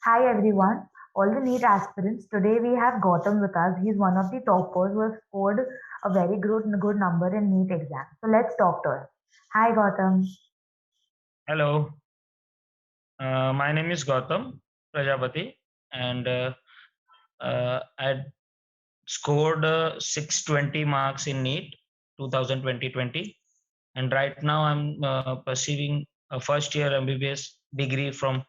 Hi everyone, all the NEET aspirants. Today we have Gautam with us. He is one of the toppers who has scored a very good number in NEET exam. So let's talk to him. Hi Gautam. Hello, my name is Gautam Prajapati, and I scored 620 marks in NEET 2020, and right now I'm pursuing a first year MBBS degree from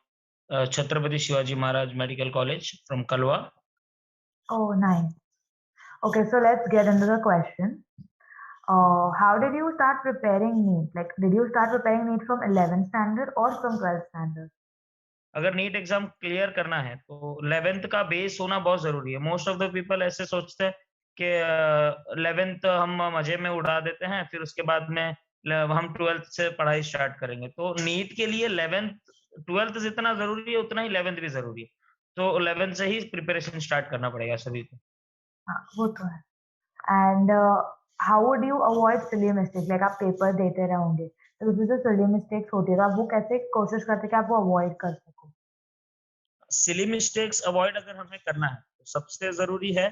Chhatrapati Shivaji Maharaj Medical College from Kalwa. Oh, nice. Okay, so let's get into the question. How did you start preparing NEET? Like, did you start preparing NEET from 11th standard or from 12th standard? अगर NEET exam clear करना है तो 11th का base होना बहुत जरूरी है। Most of the people ऐसे सोचते हैं कि 11th हम मजे में उड़ा देते हैं, फिर उसके बाद में हम 12th से पढ़ाई स्टार्ट करेंगे। तो नीट के लिए 11th 12th जितना जरूरी है उतना ही 11th भी जरूरी है। तो 11th से ही प्रिपरेशन स्टार्ट करना पड़ेगा सभी को। हाँ, वो तो है। And how would you avoid silly mistakes? Like आप पेपर देते रहोगे, तो उसमें जो silly mistakes होती है, तो आप वो कैसे कोशिश करते हैं कि आप वो अवॉइड कर सको? सिली मिस्टेक्स अवॉइड अगर हमें करना है तो सबसे जरूरी है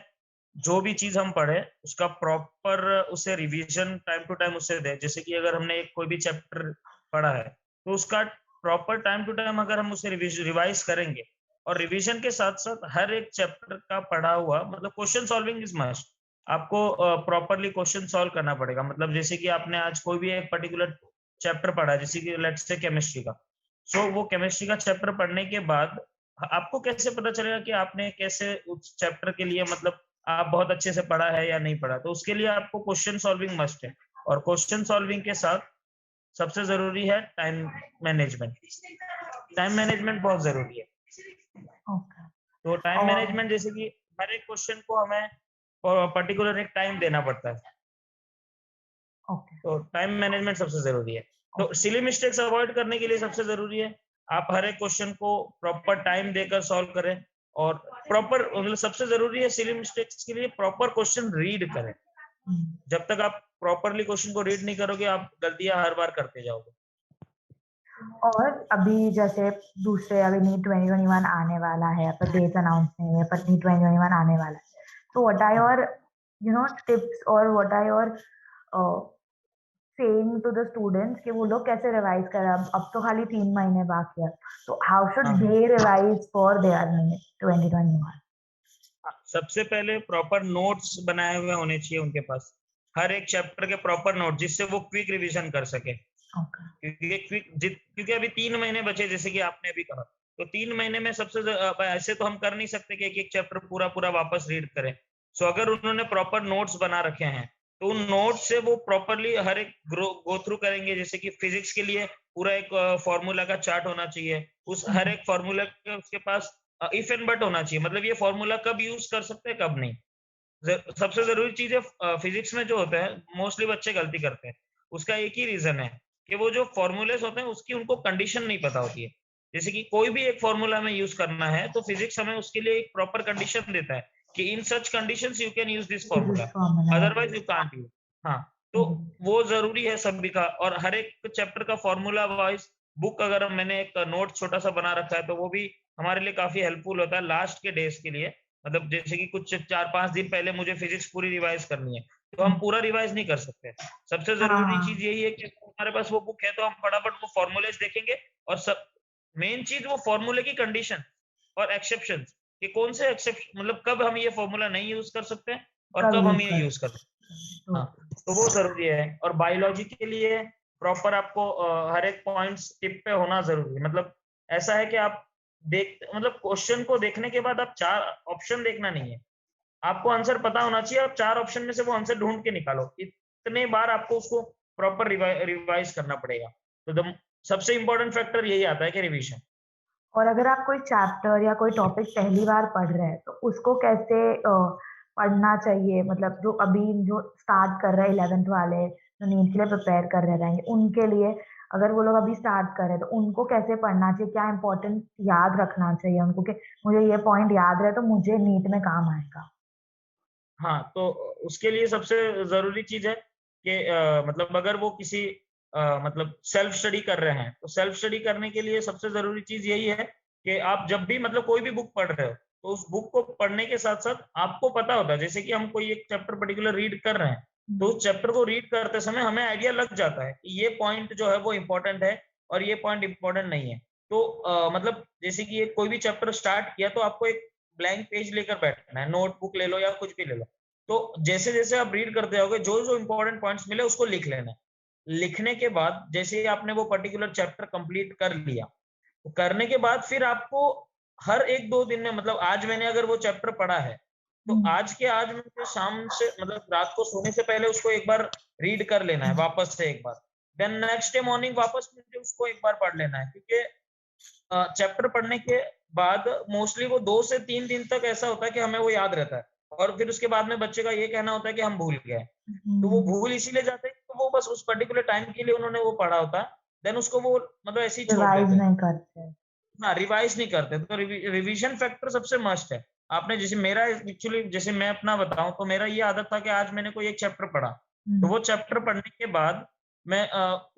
जो भी चीज हम पढ़े उसका प्रॉपर उसे रिवीजन टाइम टू टाइम उसे दे। जैसे कि अगर हमने एक कोई भी चैप्टर पढ़ा है तो उसका प्रॉपर टाइम टू टाइम अगर हम उसे रिवाइज करेंगे और रिवीजन के साथ साथ हर एक चैप्टर का पढ़ा हुआ मतलब क्वेश्चन सॉल्विंग इज मस्ट। आपको प्रॉपरली क्वेश्चन सॉल्व करना पड़ेगा। मतलब जैसे कि आपने आज कोई भी एक पर्टिकुलर चैप्टर पढ़ा, जैसे कि लेट्स से केमिस्ट्री का, सो वो केमिस्ट्री का चैप्टर पढ़ने के बाद आपको कैसे पता चलेगा कि आपने कैसे उस चैप्टर के लिए मतलब आप बहुत अच्छे से पढ़ा है या नहीं पढ़ा। तो उसके लिए आपको क्वेश्चन सॉल्विंग मस्ट है, और क्वेश्चन सॉल्विंग के साथ सबसे जरूरी है टाइम मैनेजमेंट। टाइम मैनेजमेंट बहुत जरूरी है। Okay. तो टाइम और मैनेजमेंट जैसे कि हर एक क्वेश्चन को हमें पर्टिकुलर एक टाइम देना पड़ता है। ओके, तो टाइम मैनेजमेंट सबसे जरूरी है। तो ओके, सिली मिस्टेक्स अवॉइड करने के लिए सबसे जरूरी है आप हर एक क्वेश्चन को प्रॉपर टाइम देकर सॉल्व करें, और प्रॉपर मतलब सबसे जरूरी है सिली मिस्टेक्स के लिए प्रॉपर क्वेश्चन रीड करें। हुँ। जब तक आप प्रॉपरली क्वेश्चन को रीड नहीं करोगे आप गलतियां हर बार करते जाओगे। और अभी जैसे दूसरे अभी नीट 2021 आने वाला है, पर डेट्स अनाउंस नहीं है, पर नीट 2021 आने वाला है। तो व्हाट आर योर टिप्स और what are your saying to the students कि वो लोग कैसे रिवाइज करें? अब तो खाली 3 महीने बाकी है। तो हाउ शुड हाँ, दे रिवाइज फॉर देयर नीट 2021? सबसे पहले प्रॉपर नोट्स बनाए हुए होने चाहिए उनके पास, हर एक चैप्टर के प्रॉपर नोट, जिससे वो क्विक रिवीजन कर सके। ओके, क्योंकि अभी 3 महीने बचे, जैसे कि आपने अभी कहा, तो 3 महीने में ऐसे तो हम कर नहीं सकते कि एक एक चैप्टर पूरा पूरा वापस रीड करें। सो अगर उन्होंने प्रॉपर नोट्स बना रखे हैं तो उन नोट से वो प्रॉपरली हर एक गो थ्रू करेंगे। जैसे कि फिजिक्स के लिए पूरा एक फॉर्मूला का चार्ट होना चाहिए, उस हर एक फॉर्मूला के उसके पास इफ एंड बट होना चाहिए, मतलब ये फॉर्मूला कब यूज कर सकते हैं कब नहीं। सबसे जरूरी चीज है फिजिक्स में जो होता है मोस्टली बच्चे गलती करते हैं, उसका एक ही रीजन है कि वो जो फॉर्मूलेस होते हैं उसकी उनको कंडीशन नहीं पता होती है। जैसे कि कोई भी एक फॉर्मूला हमें यूज करना है तो फिजिक्स हमें उसके लिए एक प्रॉपर कंडीशन देता है कि in such conditions you can use this formula, this formula. Otherwise you can't use. हाँ, तो वो जरूरी है सभी का। और हर एक चैप्टर का फॉर्मूला वाइज बुक अगर मैंने एक नोट छोटा सा बना रखा है तो वो भी हमारे लिए काफी हेल्पफुल होता है लास्ट के डेज के लिए। मतलब जैसे कि कुछ 4-5 दिन पहले मुझे फिजिक्स पूरी रिवाइज करनी है तो हम पूरा रिवाइज नहीं कर सकते। सबसे जरूरी चीज हाँ, यही है कि हमारे पास वो बुक है तो हम फटाफट वो फॉर्मूलेस देखेंगे, और सब मेन चीज वो फॉर्मूले की कंडीशन और एक्सेप्शन, कि कौन से एक्सेप्शन मतलब कब हम ये फॉर्मूला नहीं यूज कर सकते हैं और कब कब हम यूज ये कर यूज कर सकते तो हैं। हाँ, तो वो जरूरी है। और बायोलॉजी के लिए प्रॉपर आपको हर एक पॉइंट्स टिप पे होना जरूरी है। मतलब ऐसा है कि आप देख मतलब क्वेश्चन को देखने के बाद आप 4 ऑप्शन देखना नहीं है, आपको आंसर पता होना चाहिए। आप 4 ऑप्शन में से वो आंसर ढूंढ के निकालो। इतने बार आपको उसको प्रॉपर रिवाइज करना पड़ेगा। तो सबसे इंपॉर्टेंट फैक्टर यही आता है कि रिवीजन। और अगर आप कोई चैप्टर या कोई टॉपिक पहली बार पढ़ रहे हैं, तो उसको कैसे पढ़ना चाहिए? मतलब जो अभी जो स्टार्ट कर रहे हैं 11th वाले, जो नीट के लिए प्रिपेयर कर रहे रहेंगे, उनके लिए अगर वो लोग अभी स्टार्ट कर रहे हैं, तो उनको कैसे पढ़ना चाहिए? क्या इम्पोर्टेंट याद रखना चाहिए उनको कि मुझे ये पॉइंट याद रहे, तो मुझे नीट में काम आएगा? हाँ, तो उसके लिए सबसे ज़रूरी चीज़ है कि मतलब अगर वो किसी मतलब सेल्फ स्टडी कर रहे हैं, तो सेल्फ स्टडी करने के लिए सबसे ज़रूरी चीज़ यही है कि आप जब भी मतलब कोई भी बुक पढ़ रहे हो, तो उस बुक को पढ़ने के साथ-साथ आपको पता होता है, जैसे कि हम कोई एक चैप्टर पर्टिकुलर रीड कर रहे हैं, तो हुँ, उस चैप्टर को रीड करते समय हमें आइडिया लग जाता है कि ये पॉइंट जो है वो इम्पोर्टेंट है और ये पॉइंट इम्पोर्टेंट नहीं है। तो मतलब जैसे कि ये कोई भी चैप्टर स्टार्ट किया तो आपको एक ब्लैंक पेज लेकर बैठना है, नोटबुक ले लो या कुछ भी ले लो। तो जैसे-जैसे आप रीड करते जाओगे, जो-जो इम्पोर्टेंट पॉइंट्स मिले उसको लिख लेना है। लिखने के बाद जैसे ही आपने वो पर्टिकुलर चैप्टर कंप्लीट कर लिया, तो करने के बाद फिर आपको हर 1-2 दिन में मतलब आज मैंने अगर वो चैप्टर पढ़ा है, तो हुँ, आज के आज मुझे शाम से मतलब रात को सोने से पहले उसको एक बार रीड कर लेना है वापस से एक बार। देन नेक्स्ट डे मॉर्निंग वापस मुझे उसको एक बार पढ़ लेना है क्योंकि चैप्टर पढ़ने के बाद मोस्टली वो 2 से 3 दिन तक ऐसा होता है कि हमें वो याद रहता है और फिर उसके बाद में बच्चे का ये कहना होता है कि हम भूल गए। तो वो हुँ, भूल इसीलिए जाते हैं कि वो बस उस पर्टिकुलर टाइम के लिए उन्होंने वो पढ़ा होता है, देन उसको वो मतलब ऐसे ही छोड़ रिवाइज़ देते हैं। नहीं करते। हाँ, रिवाइज़ नहीं करते, तो रिवीजन फैक्टर सबसे मस्ट है। आपने जैसे मेरा एक्चुअली जैसे मैं अपना बताऊँ तो मेरा ये आदत था कि आज मैंने कोई एक चैप्टर पढ़ा, तो हुँ, वो चैप्टर पढ़ने के बाद मैं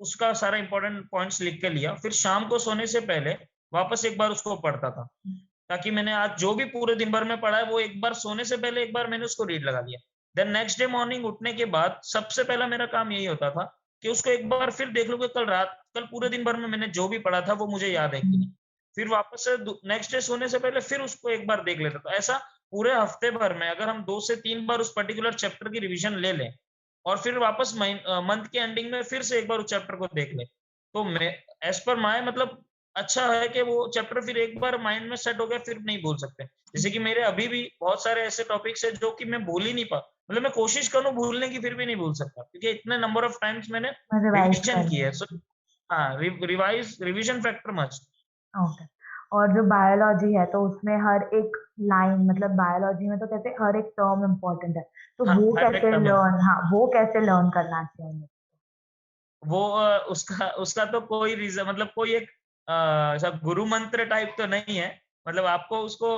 उसका सारा इम्पोर्टेंट पॉइंट्स लिख के लिया, फिर शाम को सोने से पहले वापस एक बार उसको पढ़ता था। हुँ, ताकि मैंने आज जो भी पूरे दिन भर में पढ़ा है, वो एक बार सोने से पहले एक बार मैंने उसको रीड लगा लिया। देन नेक्स्ट डे मॉर्निंग उठने के बाद सबसे पहला मेरा काम यही होता था कि उसको एक बार फिर देख लूँ कि कल पूरे दिन भर में मैंने जो भी पढ़ा था, वो मुझे याद है कि नहीं। हुँ, फिर वापस से दू नेक्स्ट डे सोने से पहले फिर उसको एक बार देख लेता था। ऐसा पूरे हफ्ते भर में अगर हम 2 से 3 बार उस पर्टिकुलर चैप्टर की रिवीजन ले लें और फिर वापस मंथ के एंडिंग में फिर से एक बार उस चैप्टर को देख लें, तो मैं एज़ पर माय मतलब अच्छा है कि वो चैप्टर फिर एक बार माइंड में सेट हो गया फिर नहीं भूल सकते। जैसे कि मेरे अभी भी बहुत सारे ऐसे टॉपिक्स हैं जो कि मैं भूल ही नहीं पा मतलब मैं कोशिश करूँ भूलने की फिर भी नहीं भूल सकता क्योंकि इतने नंबर ऑफ टाइम्स मैंने मैं रिवाइज़ रिवीजन कर की है। लें। सो हाँ, रिवीजन फैक्टर मस्ट। ओके। और जो बायोलॉजी है तो उसमें हर एक लाइन मतलब बायोलॉजी में तो कहते हैं हर एक टर्म इम्पोर्टेंट है। तो हाँ, वो हर एक कैसे टर्म लर्न हाँ, वो कैसे लर्न करना चाहिए? वो उसका उसका तो कोई रीज़न मतलब कोई एक ऐसा गुरु मंत्र टाइप तो नहीं है। मतलब आपको उसको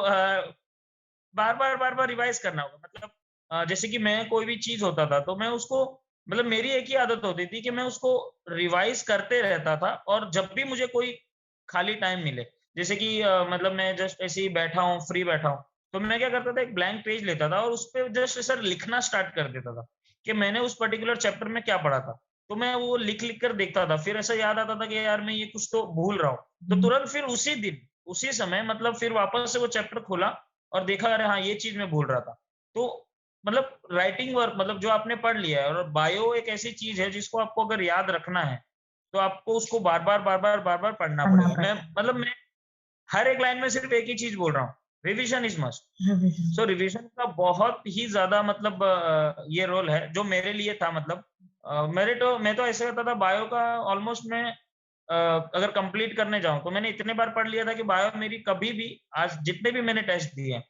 बार-बार रिवाइज़ करना होगा। मतलब जैसे कि मैं कोई भी चीज़ होता था, तो मैं उसको मतलब मेरी एक ही आदत होती थी कि मैं उसको रिवाइज़ करते रहता था और जब भी मुझे कोई खाली टाइम मिले, जैसे कि मतलब मैं जस्ट ऐसे ही बैठा हूँ, फ्री बैठा हूँ, तो मैं क्या करता था एक ब्लैंक पेज लेता था और उसपे जस्ट ऐसा लिखना स्टार्ट कर देता था, कि मैंने उस पर्टिकुलर चैप्टर में क्या पढ़ा था। तो मैं वो लिख-लिख कर देखता था, फिर ऐसा याद आता था कि यार मैं ये कुछ तो भूल रहा हूँ। तो हुँ, तुरंत फिर उसी दिन, उसी समय मतलब फिर वापस से वो चैप्टर खोला और देखा अरे हाँ, ये चीज़ मैं भूल रहा था। तो मतलब राइटिंग वर्क मतलब जो आपने पढ़ लिया है और बायो एक ऐसी चीज़ है जिसको आपको अगर याद रखना है, तो आपको उसको बार-बार पढ़ना करना पड़ेगा। पड़ता है। मैं हर एक लाइन में सिर्फ़ एक ही चीज़ बोल रहा हूँ, revision is must. Revision. So revision का बहुत ही ज़्यादा मतलब ये रोल है जो मेरे लिए था मतलब मैं तो ऐसे करता था बायो का ऑलमोस्ट मैं अगर कंप्लीट करने जाऊँ तो मैंने इतने बार पढ़ लिया था कि बायो मेरी कभी भी आज जितने भी मैंने टेस्ट दिए हैं,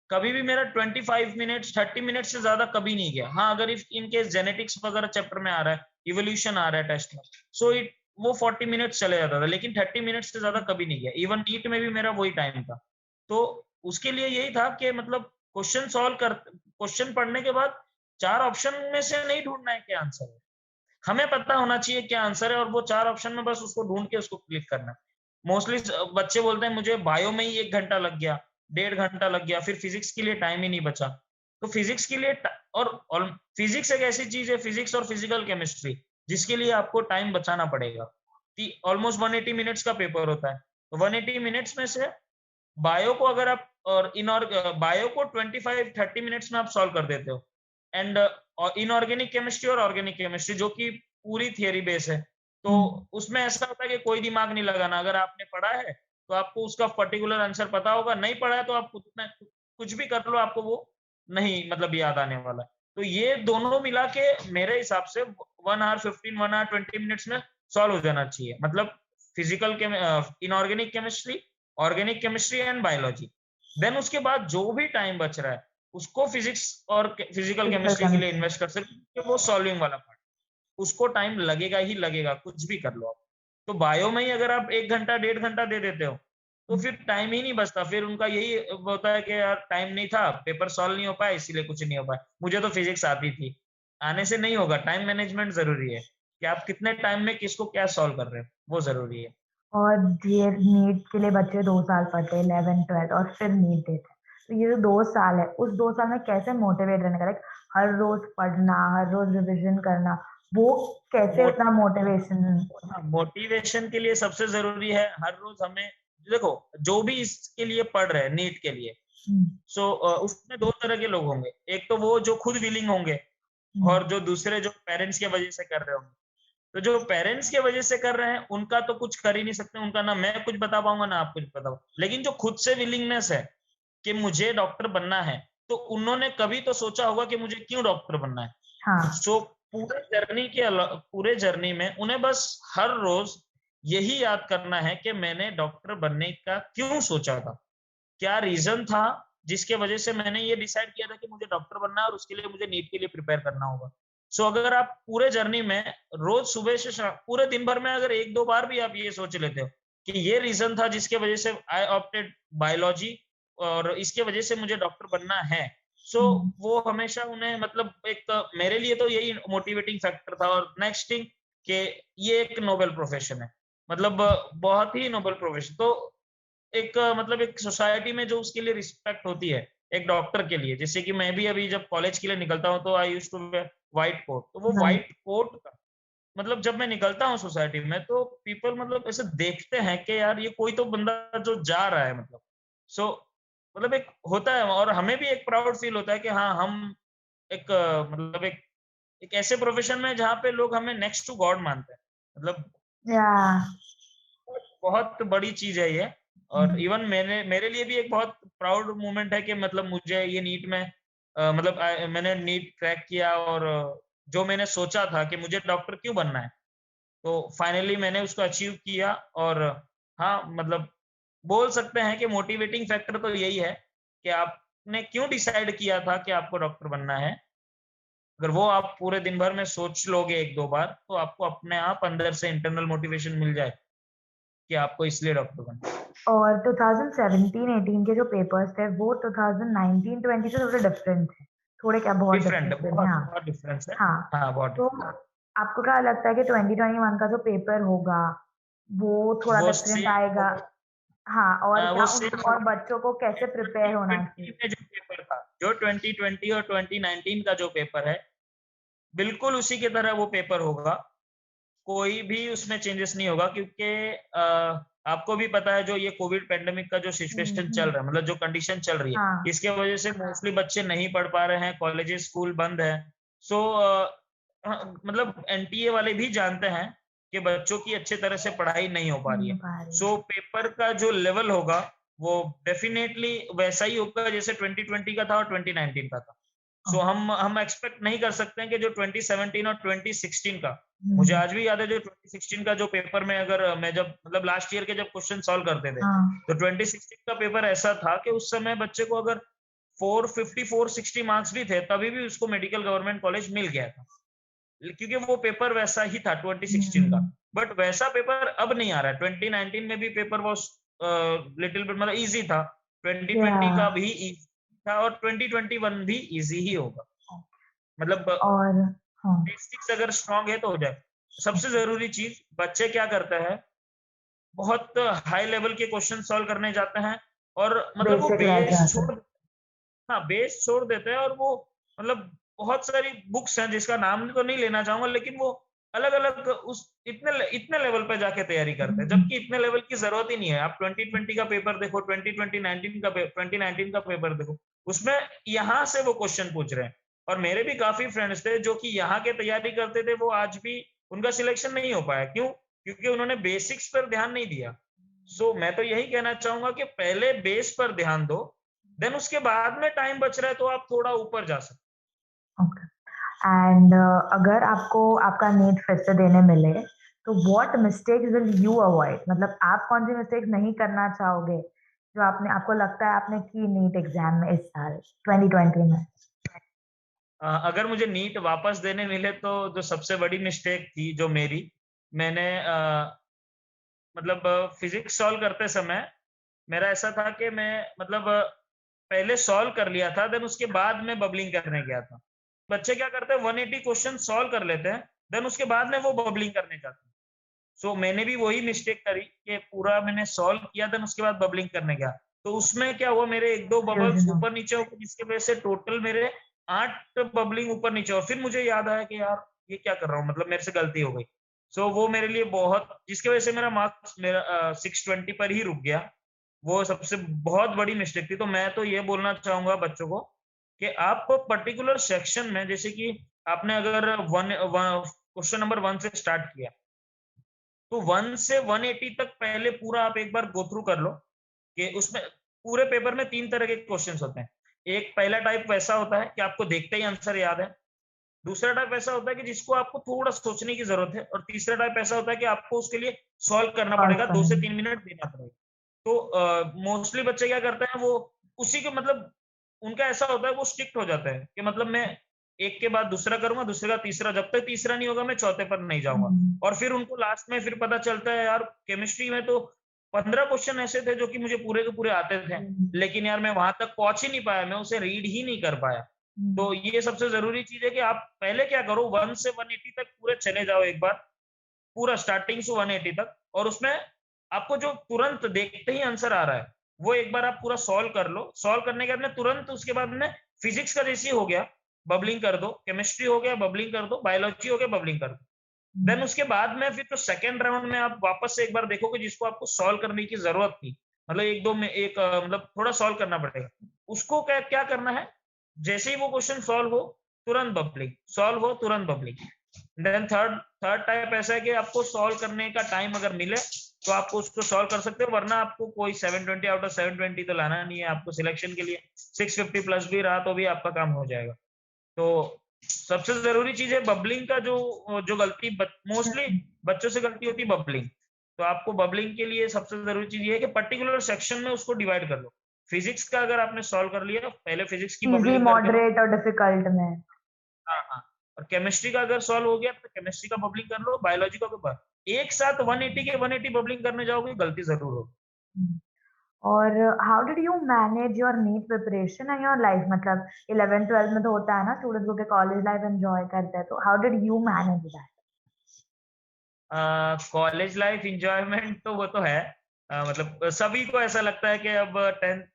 कभी भी मेरा 25 मिनट्स 30 मिनट्स से ज़्यादा कभी नहीं गया। हाँ, अगर इफ इन केस जेनेटिक्स वगैरह चैप्टर में आ रहा है, इवोल्यूशन आ रहा है टेस्ट में, सो इट वो 40 मिनट्स चले जाता था, लेकिन 30 मिनट्स से ज़्यादा कभी नहीं गया। इवन नीट में भी मेरा वही टाइम था। तो उसके लिए यही था कि मतलब क्वेश्चन पढ़ने के बाद 4 ऑप्शन में से नहीं ढूँढना है क्या आंसर है। हमें पता होना चाहिए क्या आंसर है और वो 4 ऑप्शन में बस उसको ढूँढ के उसको क्लिक करना है। मोस्टली बच्चे बोलते हैं मुझे बायो में ही 1 घंटा लग गया, 1.5 घंटा लग गया, फिर फिज़िक्स के लिए टाइम ही नहीं बचा। तो फिज़िक्स के लिए ट और फिज़िक्स एक ऐसी चीज़ है फिज़िक्स और फिज़िकल केमिस्ट्री जिसके लिए आपको टाइम बचाना पड़ेगा। ती ऑलमोस्ट 180 मिनट्स का पेपर होता है। तो 180 मिनट्स में से बायो को अगर आप और बायो को 25-30 मिनट्स में आप सॉल्व कर देते हो एंड इनऑर्गेनिक केमिस्ट्री और ऑर्गेनिक केमिस्ट्री जो कि पूरी थियरी बेस है। तो हुँ, उसमें ऐसा होता है कि कोई दिमाग नहीं लगाना। अगर आपने पढ़ा है, तो आपको उसका पर्टिकुलर आंसर पता होगा, नहीं पढ़ा है तो आप उतना कुछ भी कर लो आपको वो नहीं मतलब याद आने वाला है। तो ये दोनों मिला के मेरे हिसाब से 1 ऑवर 15 1 ऑवर 20 मिनट्स में सॉल्व हो जाना चाहिए। मतलब inorganic chemistry, organic chemistry and biology. Then उसके बाद जो भी टाइम बच रहा है, उसको फिजिक्स और फिजिकल फिजिकल केमिस्ट्री के लिए केमिस्ट्री। इन्वेस्ट कर सकते हैं क्योंकि वो सॉल्विंग वाला पार्ट, उसको टाइम लगेगा ही लगेगा, कुछ भी कर लो आप। तो बायो में ही अगर आप 1 घंटा, 1.5 घंटा दे देते हो, तो हुँ, फिर टाइम ही नहीं बचता। फिर उनका यही होता है कि यार टाइम नहीं था, पेपर सॉल्व नहीं हो पाया इसीलिए कुछ नहीं हो पाया। मुझे तो फिजिक्स आती थी। आने से नहीं होगा, टाइम मैनेजमेंट ज़रूरी है, कि आप कितने टाइम में किसको क्या सॉल्व कर रहे हो, वो ज़रूरी है। और ये नीट के लिए बच्चे 2 साल पढ़ते हैं, 11th 12th, और फिर नीट देते हैं। तो ये जो 2 साल है, उस 2 साल में कैसे मोटिवेट रहने का, लाइक हर रोज पढ़ना, हर रोज रिविजन करना, वो कैसे उतना मोटिवेशन। मोटिवेशन के लिए सबसे जरूरी है हर रोज हमें, देखो जो भी इसके लिए पढ़ रहे हैं नीट के लिए, सो उसमें दो तरह के लोग होंगे। एक तो वो जो खुद विलिंग होंगे, और जो दूसरे जो पेरेंट्स के वजह से कर रहे होंगे। तो जो पेरेंट्स के वजह से कर रहे हैं उनका तो कुछ कर ही नहीं सकते, उनका ना मैं कुछ बता पाऊंगा ना आप कुछ बता पाऊंगा। लेकिन जो खुद से विलिंगनेस है कि मुझे डॉक्टर बनना है, तो उन्होंने कभी तो सोचा होगा कि मुझे क्यों डॉक्टर बनना है। हाँ। सो पूरे जर्नी में उन्हें बस हर रोज यही याद करना है कि मैंने डॉक्टर बनने का क्यों सोचा था, क्या रीजन था जिसके वजह से मैंने ये डिसाइड किया था कि मुझे डॉक्टर बनना है और उसके लिए मुझे नीट के लिए प्रिपेयर करना होगा। सो अगर आप पूरे जर्नी में रोज सुबह से शाम पूरे दिन भर में अगर एक दो बार भी आप ये सोच लेते हो कि ये रीजन था जिसके वजह से आई ऑप्टेड बायोलॉजी और इसके वजह से मुझे डॉक्टर बनना है, सो वो हमेशा उन्हें मतलब एक मेरे लिए तो यही मोटिवेटिंग फैक्टर था। और नेक्स्ट थिंग कि ये एक नोबेल प्रोफेशन है, मतलब बहुत ही नोबेल प्रोफेशन। तो एक मतलब एक सोसाइटी में जो उसके लिए रिस्पेक्ट होती है एक डॉक्टर के लिए, जैसे कि मैं भी अभी जब कॉलेज के लिए निकलता हूँ तो I used to wear white coat, तो वो राइट। व्हाइट कोट का मतलब जब मैं निकलता हूँ सोसाइटी में तो पीपल मतलब ऐसे देखते हैं कि यार ये कोई तो बंदा जो जा रहा है, मतलब सो मतलब एक होता है। और हमें भी एक प्राउड फील होता है कि हाँ हम एक मतलब एक ऐसे प्रोफेशन में जहाँ पे लोग हमें नेक्स्ट टू गॉड मानते हैं, मतलब या। बहुत बड़ी चीज है ये। और इवन मेरे लिए भी एक बहुत प्राउड मोमेंट है कि मतलब मुझे ये नीट में मतलब मैंने नीट क्रैक किया और जो मैंने सोचा था कि मुझे डॉक्टर क्यों बनना है, तो फाइनली मैंने उसको अचीव किया। और हाँ मतलब बोल सकते हैं कि मोटिवेटिंग फैक्टर तो यही है कि आपने क्यों डिसाइड किया था कि आपको डॉक्टर बनना है। अगर वो आप पूरे दिन भर में सोच लोगे एक दो बार तो आपको अपने आप अंदर से इंटरनल मोटिवेशन मिल जाए कि आपको इसलिए डॉक्टर बनना है। और 2017-18 के जो पेपर्स थे वो 2019-20 से थोड़े डिफरेंट थे। थोड़े क्या, बहुत डिफरेंट है, डिफरेंट थे। बहुत हाँ। बहुत डिफरेंस है। हाँ। हाँ बहुत तो difference आपको क्या लगता है कि 2021 का जो पेपर होगा वो है। थोड़ा वो डिफरेंट सेम आएगा? हाँ, और वो क्या उन सेम और बच्चों को कैसे प्रिपेयर होना 2020 चाहिए? में जो पेपर था, जो 2020 और 2019 का जो पेपर है, बिल्कुल उसी की तरह वो पेपर होगा। कोई भी उसमें चेंजेस नहीं होगा क्योंकि आपको भी पता है जो ये कोविड पेंडेमिक का जो सिचुएशन चल हम्म। रहा है, मतलब जो कंडीशन चल रही है, हाँ। इसके वजह से मोस्टली बच्चे नहीं पढ़ पा रहे हैं, कॉलेजेस स्कूल बंद है। सो मतलब एनटीए वाले भी जानते हैं कि बच्चों की अच्छे तरह से पढ़ाई नहीं हो पा रही नहीं है। हो पा रही है। सो पेपर का जो लेवल होगा वो डेफिनेटली वैसा ही होगा जैसे 2020 का था और 2019 का था। So okay. हम एक्सपेक्ट नहीं कर सकते हैं कि जो 2017 और 2016 का, मुझे हम्म। आज भी याद है जो 2016 का जो पेपर में अगर मैं जब मतलब लास्ट ईयर के जब क्वेश्चन सॉल्व करते थे, हाँ। तो 2016 का पेपर ऐसा था कि उस समय बच्चे को अगर 450 460 मार्क्स भी थे तभी भी उसको मेडिकल गवर्नमेंट कॉलेज मिल गया था, क्योंकि वो पेपर वैसा ही था 2016 का। हम्म। बट वैसा पेपर अब नहीं आ रहा है। 2019 में भी पेपर वो लिटिल बिट मतलब इजी था, या। 2020 का भी इजी था और 2021 भी इजी ही होगा। मतलब और हाँ। बेसिक्स अगर स्ट्रांग है तो हो जाए। सबसे जरूरी चीज बच्चे क्या करते हैं, बहुत हाई लेवल के क्वेश्चन सॉल्व करने जाते हैं और मतलब वो बेसिक रह बेस जाता है। छोड़, हाँ बेस छोड़ देते हैं। और वो मतलब बहुत सारी बुक्स हैं जिसका नाम तो नहीं लेना चाहूंगा, लेकिन वो अलग अलग उस इतने इतने लेवल पे जाके तैयारी करते हैं, हम्म। जबकि इतने लेवल की जरूरत ही नहीं है। आप 2020 का पेपर देखो, 2019 का पेपर देखो, उसमें यहाँ से वो क्वेश्चन पूछ रहे हैं। और मेरे भी काफी फ्रेंड्स थे जो कि यहाँ के तैयारी करते थे, वो आज भी उनका सिलेक्शन नहीं हो पाया। क्यों? क्योंकि उन्होंने बेसिक्स पर ध्यान नहीं दिया। सो मैं तो यही कहना चाहूंगा कि पहले बेस पर ध्यान दो, देन उसके बाद में टाइम बच रहा है तो आप थोड़ा ऊपर जा सकते ओके। एंड अगर आपको आपका नीट फिर से देने मिले, तो what mistakes will you avoid? मतलब आप कौन सी मिस्टेक्स नहीं करना चाहोगे जो आपने, आपको लगता है आपने की नीट एग्जाम में इस साल 2020 में? अगर मुझे नीट वापस देने मिले तो जो सबसे बड़ी मिस्टेक थी जो मेरी, मैंने मतलब फिजिक्स सॉल्व करते समय मेरा ऐसा था कि मैं मतलब पहले सॉल्व कर लिया था, देन उसके बाद में बबलिंग करने गया था। बच्चे क्या करते हैं 180 क्वेश्चन सॉल्व कर लेते हैं, देन उसके बाद में वो बबलिंग करने जाते हैं। सो मैंने भी वही मिस्टेक करी कि पूरा मैंने सॉल्व किया, देन उसके बाद बबलिंग करने गया। तो उसमें क्या हुआ, मेरे 1-2 बबल्स Confusing हो। ऊपर नीचे हो गए, जिसकी वजह से टोटल मेरे 8 बबलिंग ऊपर नीचे हुआ। फिर मुझे याद आया कि यार ये क्या कर रहा हूँ, मतलब मेरे से गलती हो गई। सो वो मेरे लिए बहुत, जिसकी वजह से मेरा मार्क्स मेरा 620 पर ही रुक गया। वो सबसे बहुत बड़ी मिस्टेक थी। तो मैं तो ये बोलना चाहूँगा बच्चों को कि आप पर्टिकुलर सेक्शन में, जैसे कि आपने अगर क्वेश्चन नंबर 1 से स्टार्ट किया, तो 1 से 180 तक पहले पूरा आप एक बार गो थ्रू कर लो कि उसमें पूरे पेपर में 3 तरह के क्वेश्चंस होते हैं। एक पहला टाइप वैसा होता है कि आपको देखते ही आंसर याद है। दूसरा टाइप ऐसा होता है कि जिसको आपको थोड़ा सोचने की ज़रूरत है, और तीसरा टाइप ऐसा होता है कि आपको उसके लिए सॉल्व करना सॉल्व पड़ेगा, 2 से करना। 3 मिनट देना पड़ेगा। तो मोस्टली बच्चे क्या करते हैं, वो उसी के मतलब उनका ऐसा होता है, वो स्ट्रिक्ट हो जाता है कि मतलब मैं एक के बाद दूसरा करूँगा, दूसरे का तीसरा, जब तक तीसरा नहीं होगा मैं चौथे पर नहीं जाऊँगा। हुँ, और फिर उनको लास्ट में फिर पता चलता है यार केमिस्ट्री में तो 15 क्वेश्चन ऐसे थे जो कि मुझे पूरे के पूरे आते थे, हुँ, लेकिन यार मैं वहाँ तक पहुँच ही नहीं पाया, मैं उसे रीड ही नहीं कर पाया। हुँ, तो ये सबसे ज़रूरी चीज़ है कि आप पहले क्या करो, 1 से 180 तक पूरे चले जाओ एक बार, पूरा स्टार्टिंग से 180 तक, और उसमें आपको जो तुरंत देखते ही आंसर आ रहा है, वो एक बार आप पूरा सॉल्व कर लो। सॉल्व करने के बाद में तुरंत उसके बाद में फिजिक्स का जैसे ही हो गया, बबलिंग कर दो, केमिस्ट्री हो गया, बबलिंग कर दो, बायोलॉजी हो गया, बबलिंग कर दो। देन हुँ, उसके बाद में फिर तो सेकंड राउंड में आप वापस से एक बार देखोगे जिसको आपको सॉल्व करने की ज़रूरत थी। मतलब 1-2 में एक मतलब थोड़ा सॉल्व करना पड़ेगा। उसको क्या क्या करना है, जैसे ही वो क्वेश्चन सॉल्व हो, तुरंत बबलिंग, सॉल्व हो, तुरंत bubbling. Then third third type ऐसा है कि आपको सॉल्व करने का टाइम अगर मिले तो आपको उसको सॉल्व कर सकते हो, वरना आपको कोई 720 आउट ऑफ 720 तो लाना नहीं है आपको सिलेक्शन के लिए। 650 प्लस भी रहा तो भी आपका काम हो जाएगा। तो सबसे जरूरी चीज है बबलिंग का, जो जो गलती मोस्टली हुँ, बच्चों से गलती होती है बबलिंग। तो आपको बबलिंग के लिए सबसे जरूरी चीज ये है कि पर्टिकुलर सेक्शन में उसको डिवाइड कर लो। फिजिक्स का अगर आपने सॉल्व कर लिया, पहले फिजिक्स की ईज़ी, बबलिंग करके लो। मॉडरेट और डिफिकल्ट में। हाँ, हाँ। और केमिस्ट्री का अगर सॉल्व हो गया तो केमिस्ट्री का बबलिंग कर लो, बायोलॉजी का पेपर। एक साथ 180 के 180 बबलिंग करने जाओगे, गलती ज़रूर होगी। हुँ। और how did you manage your NEET preparation in your life? मतलब 11th-12th में तो होता है ना स्टूडेंट्स को कि कॉलेज लाइफ एन्जॉय करते हैं, तो how did you manage that? College life enjoyment तो वो तो है। मतलब सभी को ऐसा लगता है कि अब 10th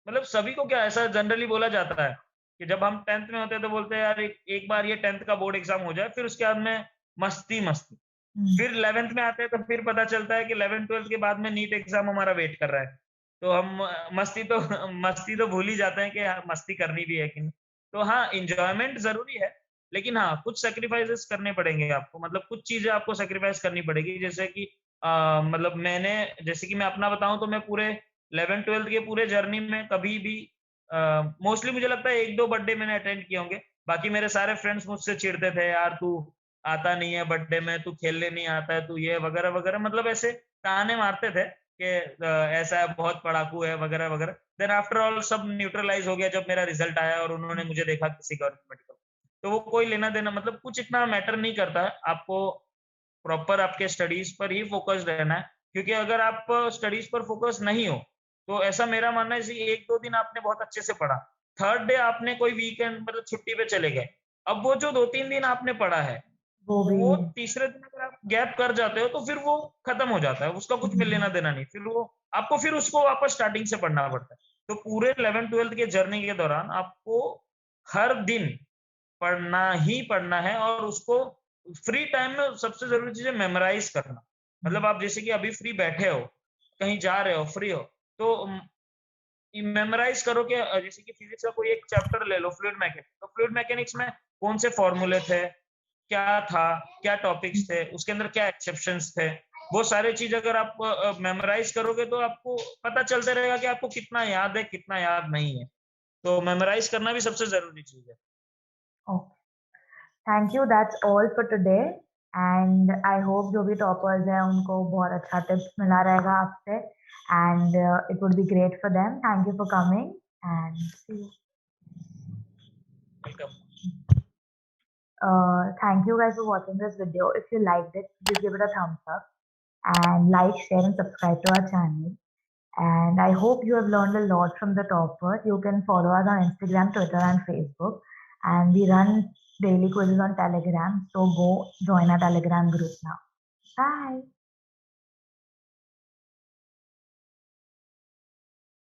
मतलब सभी को क्या ऐसा जनरली बोला जाता है कि जब हम 10th में होते हैं तो बोलते हैं यार एक एक बार ये 10th का बोर्ड एग्ज़ाम हो जाए, फिर उसके बाद में मस्ती-मस्ती। हुँ, फिर 11th में आते हैं तो फिर पता चलता है कि 11th-12th के बाद में नीट एग्ज़ाम हमारा वेट कर रहा है। तो हम मस्ती तो मस्ती तो भूल ही जाते हैं कि हाँ, मस्ती करनी भी है कि नहीं। तो हाँ, एन्जॉयमेंट ज़रूरी है, लेकिन हाँ, कुछ सैक्रिफाइसेस करने पड़ेंगे आपको, मतलब कुछ चीज़ें आपको सैक्रिफाइस करनी पड़ेगी। जैसे कि मतलब मैंने, जैसे कि मैं अपना बताऊँ तो मैं पूरे 11th-12th के पूरे जर्नी में कभी भी मोस्टली मुझे लगता है 1-2 बर्थडे मैंने अटेंड किए होंगे। बाकी मेरे सारे फ्रेंड्स मुझसे चिढ़ते थे, "यार तू आता नहीं है बर्थडे में, तू खेलने नहीं आता है, तू ये वगैरह-वगैरह", मतलब ऐसे ताने मारते थे कि ऐसा है, बहुत पढ़ाकू है वगैरह-वगैरह। देन आफ्टर ऑल सब न्यूट्रलाइज़ हो गया जब मेरा रिज़ल्ट आया और उन्होंने मुझे देखा किसी गवर्नमेंट मेडिकल। तो वो कोई लेना-देना मतलब कुछ इतना मैटर नहीं करता है। आपको प्रॉपर आपके स्टडीज़ पर ही फ़ोकस्ड रहना है, क्योंकि अगर आप स्टडीज़ पर फ़ोकस नहीं हो, तो ऐसा मेरा मानना है जैसे 1-2 दिन आपने बहुत अच्छे से पढ़ा, थर्ड डे आपने कोई वीकेंड मतलब छुट्टी पे चले गए। अब वो जो 2-3 दिन आपने पढ़ा है, वो भी वो है। तीसरे दिन अगर आप गैप कर जाते हो तो फिर वो खत्म हो जाता है, उसका कुछ में हुँ, लेना-देना नहीं। फिर वो आपको फिर उसको वापस स्टार्टिंग से पढ़ना पड़ता है। तो पूरे 11th-12th के जर्नी के दौरान आपको हर दिन पढ़ना ही पढ़ना है, और उसको फ्री टाइम में सबसे ज़रूरी चीज़ है मेमोराइज़ करना। मतलब हुँ, आप जैसे कि अभी फ्री बैठे हो, कहीं जा रहे हो, फ्री हो, तो मेमोराइज़ करो कि जैसे कि फिज़िक्स का कोई एक चैप्टर ले लो, फ्लूइड मैकेनिक्स, तो फ्लूइड मैकेनिक्स में कौन से फ़ॉर्मूले थे, क्या था, क्या टॉपिक्स थे, उसके अंदर क्या एक्सेप्शंस थे, वो सारी चीज़ अगर आप मेमोराइज़ करोगे तो आपको पता चलता रहेगा कि आपको कितना याद है, कितना याद नहीं है। तो मेमोराइज़ करना भी सबसे ज़रूरी चीज़ है। Okay. Thank you, that's all for today and I hope जो भी टॉपर्स हैं उनको बहुत अच्छा टिप्स मिला रहेगा आपसे and it would be great for them. Thank you for coming and see you. Welcome. Thank you guys for watching this video. If you liked it, please give it a thumbs up and like, share and subscribe to our channel. And I hope you have learned a lot from the topper. You can follow us on Instagram, Twitter and Facebook. And we run daily quizzes on Telegram. So go join our Telegram group now. Bye.